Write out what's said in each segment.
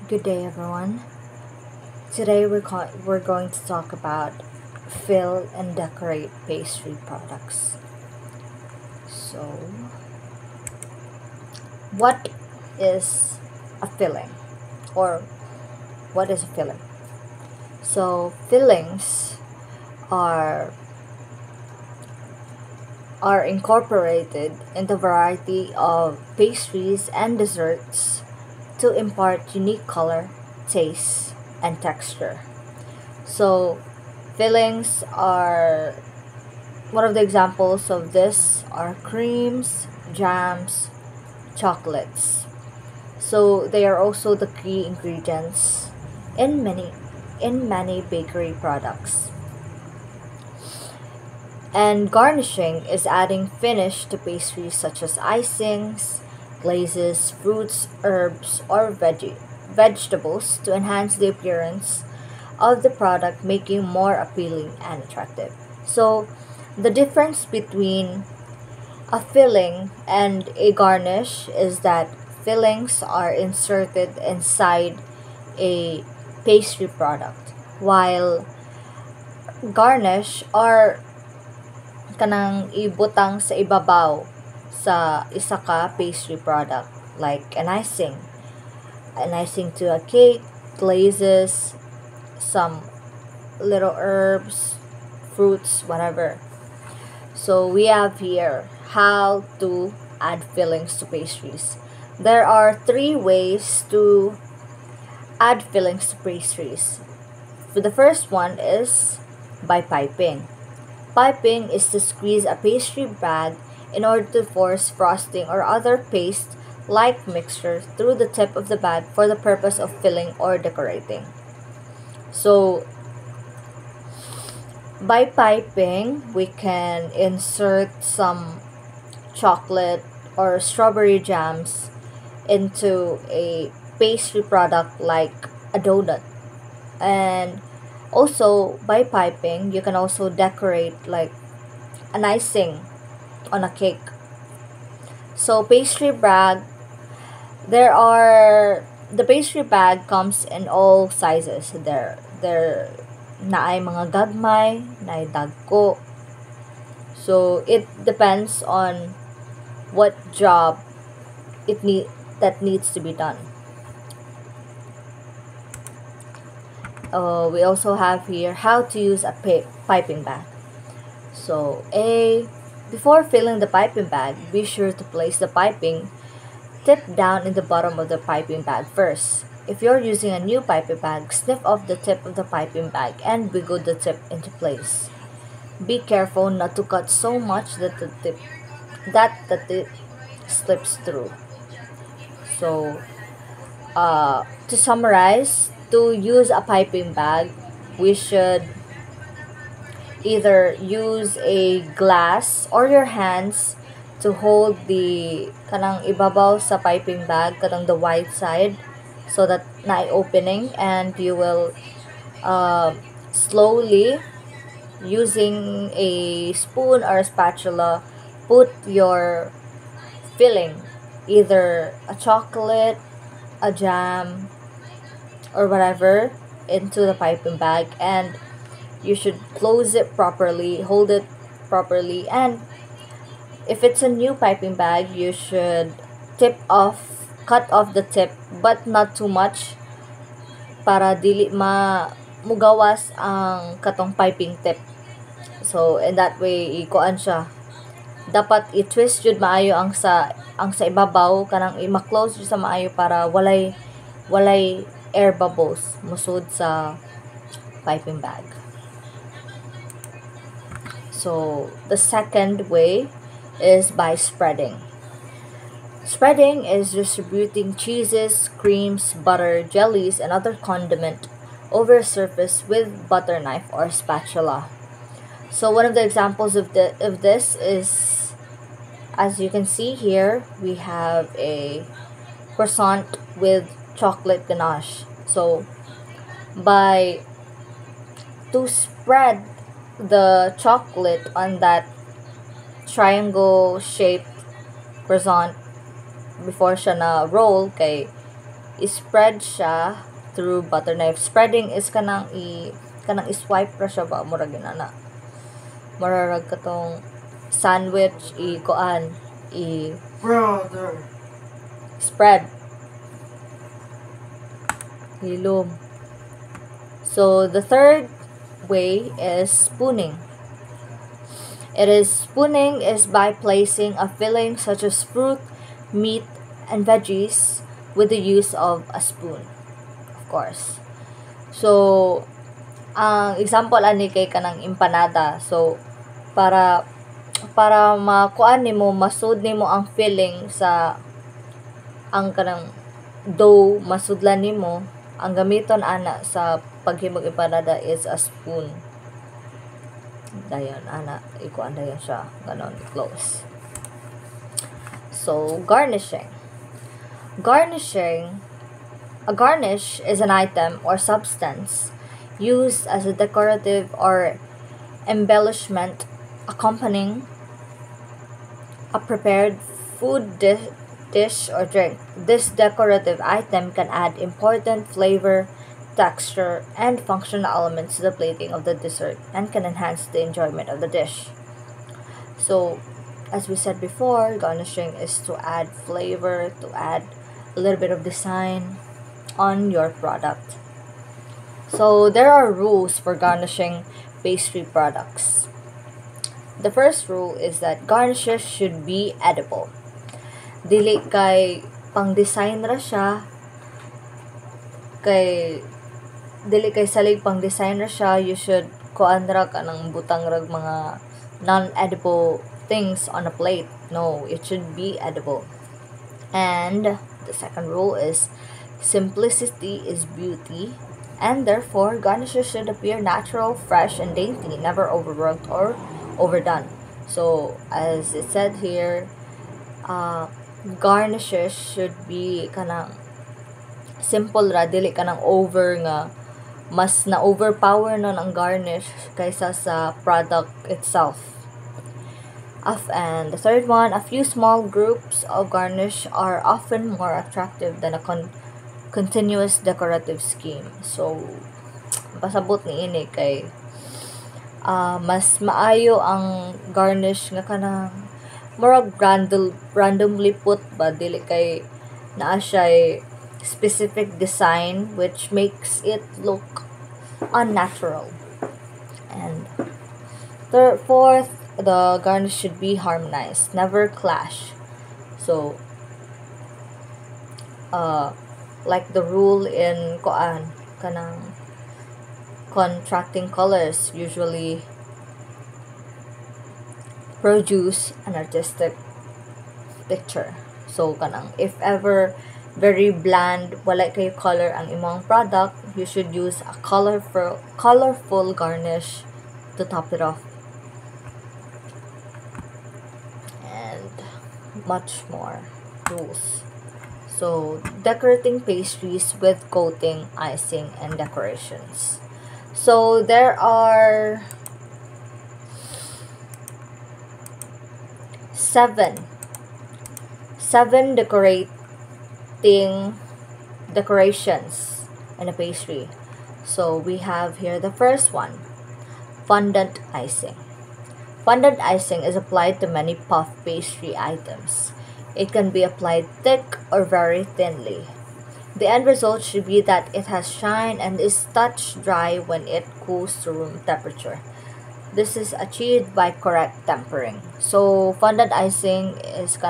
Good day, everyone. Today we're going to talk about fill and decorate pastry products. So, what is a filling, or what is a filling? So, fillings are are incorporated in the variety of pastries and desserts to impart unique color, taste, and texture. So, fillings are one of the examples of this are creams, jams, chocolates. So they are also the key ingredients in many bakery products. And garnishing is adding finish to pastries such as icings, glazes, fruits, herbs, or vegetables to enhance the appearance of the product, making more appealing and attractive. So the difference between a filling and a garnish is that fillings are inserted inside a pastry product, while garnish are kanang ibutang sa ibabaw sa isa ka pastry product like an icing to a cake, glazes, some little herbs, fruits, whatever. So we have here how to add fillings to pastries. There are three ways to add fillings to pastries. The first one is by piping. Piping is to squeeze a pastry bag in order to force frosting or other paste like mixture through the tip of the bag for the purpose of filling or decorating. So by piping, we can insert some chocolate or strawberry jams into a pastry product like a donut. And also, by piping, you can also decorate like an icing on a cake. So, there are the pastry bag comes in all sizes. There na ay mga gagmay, na ay dagko. So, it depends on what job that needs to be done. We also have here how to use a piping bag. So, before filling the piping bag, be sure to place the piping tip down in the bottom of the piping bag first. If you're using a new piping bag, snip off the tip of the piping bag and wiggle the tip into place. Be careful not to cut so much that the tip slips through. So, to summarize, to use a piping bag, we should either use a glass or your hands to hold the kanang ibabaw sa piping bag, kanang the white side, so that na opening, and you will slowly using a spoon or a spatula put your filling, either a chocolate, a jam, or whatever, into the piping bag, and you should close it properly, hold it properly, and if it's a new piping bag, you should cut off the tip, but not too much para dili mugawas ang katong piping tip. So, in that way, ikuan siya. Dapat i-twist jud maayo ang sa ibabaw kanang i-close jud sa maayo para walay air bubbles musud sa piping bag. So, the second way is by spreading. Spreading is distributing cheeses, creams, butter, jellies, and other condiment over a surface with butter knife or spatula. So one of the examples of this is, as you can see here, we have a croissant with chocolate ganache. So to spread the chocolate on that triangle shaped croissant before siya na roll, kay i-spread siya through butter knife. Spreading is kanang i-swipe ra siya ba murag inana. Mararag katong sandwich Brother. spread hilom. So the third way is spooning. Spooning is by placing a filling such as fruit, meat, and veggies with the use of a spoon, of course. So, ang example ani kay kanang empanada. So, para makuan nimo, masud nimo ang filling sa ang kanang dough, masudlan nimo, ang gamiton ana sa paghimog empanada is a spoon. Dayon ana ikuan dayon siya ganon close. So garnishing a garnish is an item or substance used as a decorative or embellishment accompanying a prepared dish or drink. This decorative item can add important flavor, texture, and functional elements to the plating of the dessert and can enhance the enjoyment of the dish. So, as we said before, garnishing is to add flavor, to add a little bit of design on your product. So, there are rules for garnishing pastry products. The first rule is that garnishes should be edible. Dili kay pang-design ra siya, dili kay salig pang-design ra siya, you should kuan ra ka ng butang rag mga non-edible things on a plate. No, it should be edible. And the second rule is simplicity is beauty, and therefore garnishes should appear natural, fresh, and dainty, never overworked or overdone. So, as it said here, garnishes should be kanang simple ra, dili kanang over nga mas na overpower nun ang garnish kaysa sa product itself. And the third one, a few small groups of garnish are often more attractive than a continuous decorative scheme. So, pasabot ni ini kay mas maayo ang garnish nga kanang murag randomly put ba, dili kay naa siya specific design which makes it look unnatural. And fourth, the garnish should be harmonized, never clash. So, like the rule in kanang contrasting colors usually produce an artistic picture. So kanang if ever very bland, wala kay color ang imong product, you should use a colorful garnish to top it off. And much more rules. So, decorating pastries with coating, icing, and decorations. So, there are seven decorations in a pastry. So, we have here the first one, fondant icing. Fondant icing is applied to many puff pastry items. It can be applied thick or very thinly. The end result should be that it has shine and is touch dry when it cools to room temperature. This is achieved by correct tempering. So, fondant icing is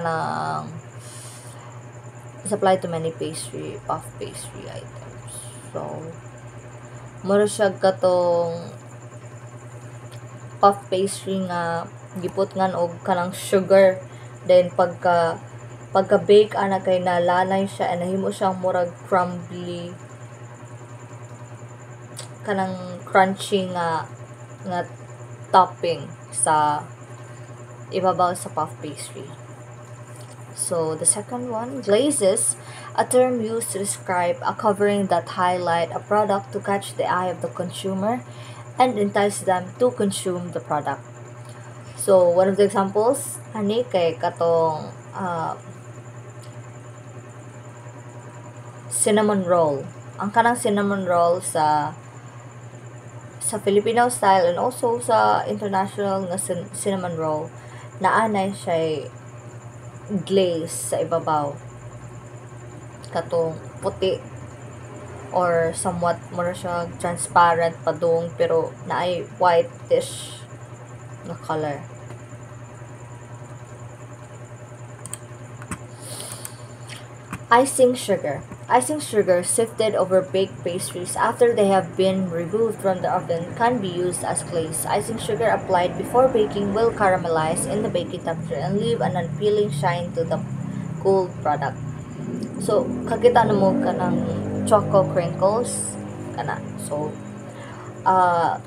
applied to many puff pastry items. So, mura siya katong puff pastry nga giput ngan og kanang sugar, then pagka-bake ana kay nalalay siya and nahimo siyang murag crumbly kanang crunchy nga topping sa ibabaw sa puff pastry. So the second one, glazes, a term used to describe a covering that highlight a product to catch the eye of the consumer and entice them to consume the product. So one of the examples ani kay katong cinnamon roll. Ang kanang cinnamon roll sa Filipino style and also sa international nga cinnamon roll, naanay siya glaze sa ibabaw. Katong puti or somewhat mura siya transparent padung pero naay whitish na color. Icing sugar. Icing sugar sifted over baked pastries after they have been removed from the oven can be used as glaze. Icing sugar applied before baking will caramelize in the baking temperature and leave an unpeeling shine to the cooled product. So, kakita na mo ka ng choco crinkles kana. So,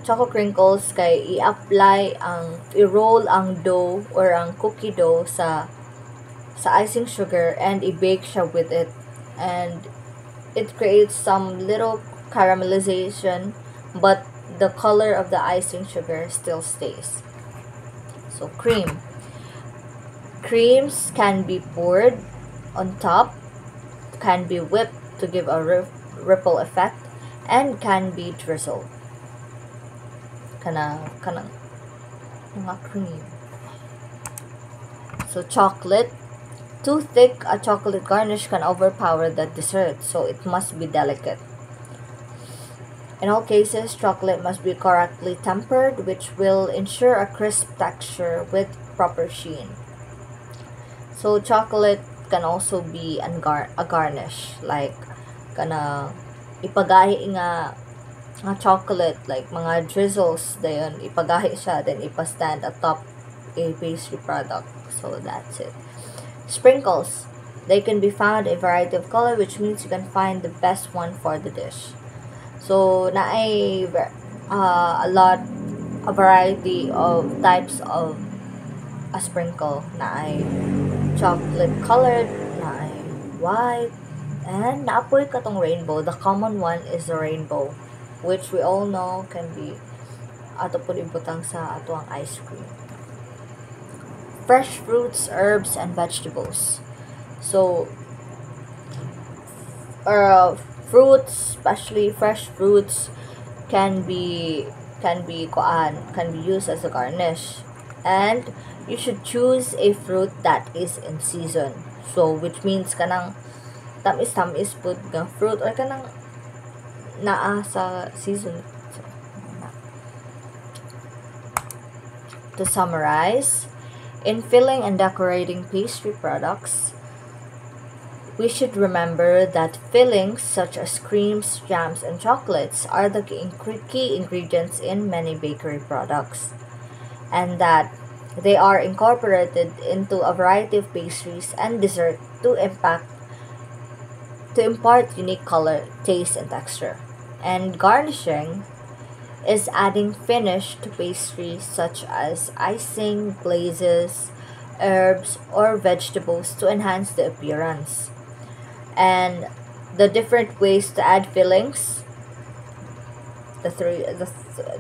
choco crinkles kay i-roll ang dough or ang cookie dough sa icing sugar and i-bake siya with it, and it creates some little caramelization but the color of the icing sugar still stays. So creams can be poured on top, can be whipped to give a ripple effect, and can be drizzled. Kanang mga cream. So chocolate. Too thick a chocolate garnish can overpower the dessert, so it must be delicate. In all cases, chocolate must be correctly tempered, which will ensure a crisp texture with proper sheen. So chocolate can also be a garnish, like kana ipagahi nga chocolate, like mga drizzles dayon ipagahi siya then ipa-stand atop a pastry product. So that's it. Sprinkles. They can be found a variety of color, which means you can find the best one for the dish. So, naay a variety of types of a sprinkle. Naay chocolate colored, naay white, and naapoy katong rainbow. The common one is the rainbow, which we all know can be ato po ibutang sa ato ang ice cream. Fresh fruits, herbs, and vegetables. So, fruits, especially fresh fruits, can be used as a garnish, and you should choose a fruit that is in season. So, which means kanang tamis pud nga fruit or kanang naa sa season. So, to summarize, in filling and decorating pastry products, we should remember that fillings such as creams, jams, and chocolates are the key ingredients in many bakery products, and that they are incorporated into a variety of pastries and dessert to impart unique color, taste, and texture. And garnishing is adding finish to pastries such as icing, glazes, herbs, or vegetables to enhance the appearance. And the different ways to add fillings, the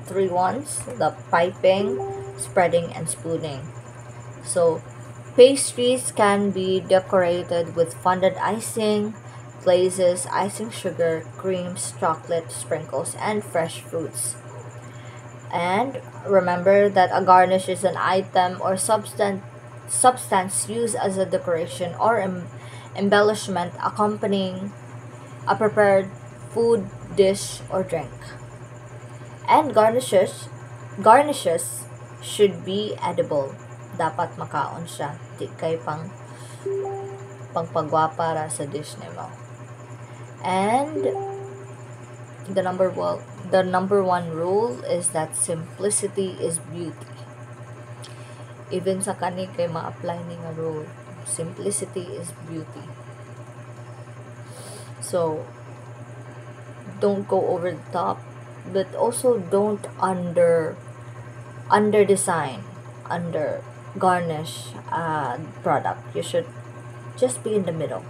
three ones, the piping, spreading, and spooning. So pastries can be decorated with fondant icing, glazes, icing sugar, creams, chocolate, sprinkles, and fresh fruits. And remember that a garnish is an item or substance used as a decoration or embellishment accompanying a prepared food, dish, or drink. And garnishes should be edible. Dapat makaon siya. Di kay pangpagwapa ra sa dish nimo. And the number one rule is that simplicity is beauty. Even sa kani kay ma-apply ni nga rule, simplicity is beauty. So don't go over the top, but also don't under design, under garnish product. You should just be in the middle.